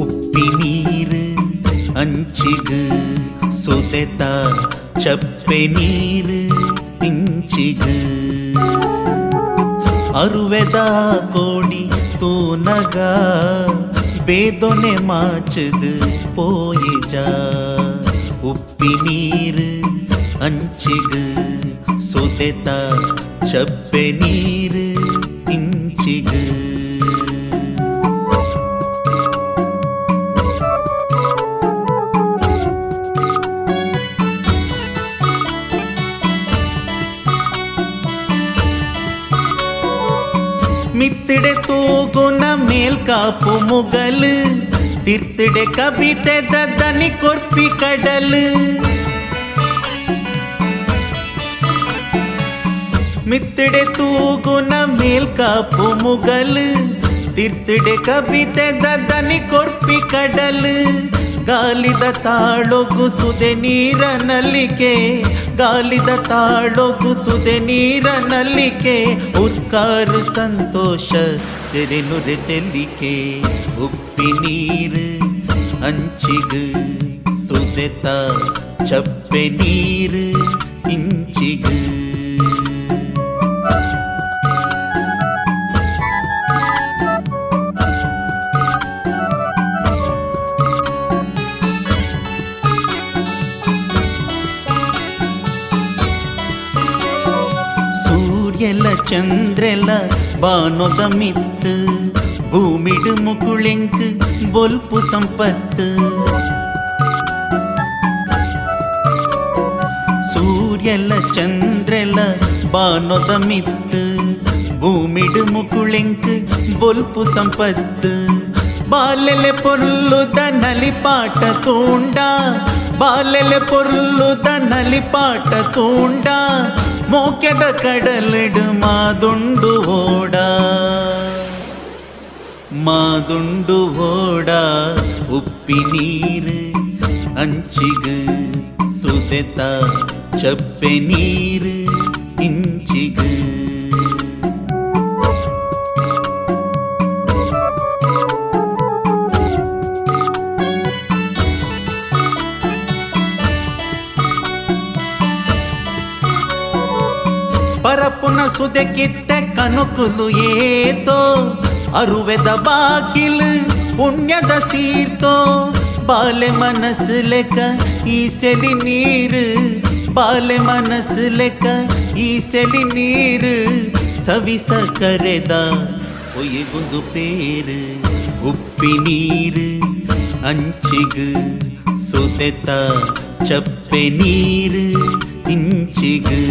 ಉಪ್ಪಿನೀರು ಅಂಚಿಗು ಸುದೆತ ಚಪ್ಪೆ ನೀರು ಇಂಚಿಗು ಅರುವೆದ ಕೋಡಿ ತೂನಗ ಬೇದೊನೆ ಮಾಚದು ಪೋಯಿಜ ಉಪ್ಪಿನೀರು ಅಂಚಿಗು ಸುದೆತ ಚಪ್ಪೆ ನೀರು ಇಂಚಿಗು ಮಿತ್ತಿಡೆ ತೂಗುನ ಮೇಲ್ಕಾಪು ಮುಗಲು ತಿರ್ತಿಡೆ ಕಬಿತೆ ದನಿ ಕೊರ್ಪಿ ಕಡಲು ಮಿತ್ತಿಡೆ ತೂಗುನ ಮೇಲ್ಕಾಪು ಮುಗಲು ತಿರ್ತಿಡೆ ಕಬಿತೆ ದನಿ ಕೊರ್ಪಿ ಕಡಲು ಗಾಲಿದ ತಾಳೊಗುಸುದೆ ನೀರ ನಲ್ಲಿಕೆ ಗಾಲಿದ ತಾಳೊಗುಸುದೆ ನೀರ ನಲ್ಲಿಕೆ ಉರ್ಕಾರು ಸಂತೋಷ ಸೆರೆನುರೆ ತೆಲ್ಲಿಕೆ ಉಪ್ಪಿನೀರು ಅಂಚಿಗು ಸುದೆತ ಚಪ್ಪೆ ನೀರು ಇಂಚಿಗು ಸೂರ್ಯಲ ಚಂದ್ರಲ ಬಾನೊದ ಮಿತ್ತು ಭೂಮಿಡು ಮುಕುಳೆಂಕ್ ಬೊಲ್ಪು ಸಂಪತ್ತು ಸೂರ್ಯಲ ಚಂದ್ರಲ ಬಾನೊದ ಮಿತ್ತು ಭೂಮಿಡು ಮುಕುಳೆಂಕ್ ಬೊಲ್ಪು ಸಂಪತ್ತು ಬಾಲೆಲೆ ಪೊರ್ಲುದ ನಲಿಪಾಟ ತೂಂಡ ಬಾಲೆಲೆ ಪೊರ್ಲುದ ನಲಿಪಾಟ ತೂಂಡ ಮೋಕ್ಯದ ಕಡಲಿಡು ಮಾದುಂಡು ಓಡ ಮಾದುಂಡು ಓಡ ಉಪ್ಪಿನೀರು ಅಂಚಿಗು ಸುದೆತ ಚಪ್ಪೆ ನೀರು ಇಂಚಿಗು ಪರಪುನ ಸುದೆ ಕಿತ್ತೆ ಕನುಕುಲು ಏತೋ ಅರುವೆದ ಬಾಕಿಲು ಪುಣ್ಯದ ಸೀರ್ತೋ ಬಾಲೆ ಮನಸ್ಸು ಲೆಕ್ಕ ಈ ಸೆಲಿ ನೀರು ಬಾಲೆ ಮನಸ್ಸು ಲೆಕ್ಕ ಈ ಸೆಲಿ ನೀರು ಸವಿಸ ಕರೆದ ಒಯ್ಗುಂದು ಪೇರು ಉಪ್ಪಿನೀರು ಅಂಚಿಗು ಸುದೆತ ಚಪ್ಪೆ ನೀರು ಇಂಚಿಗು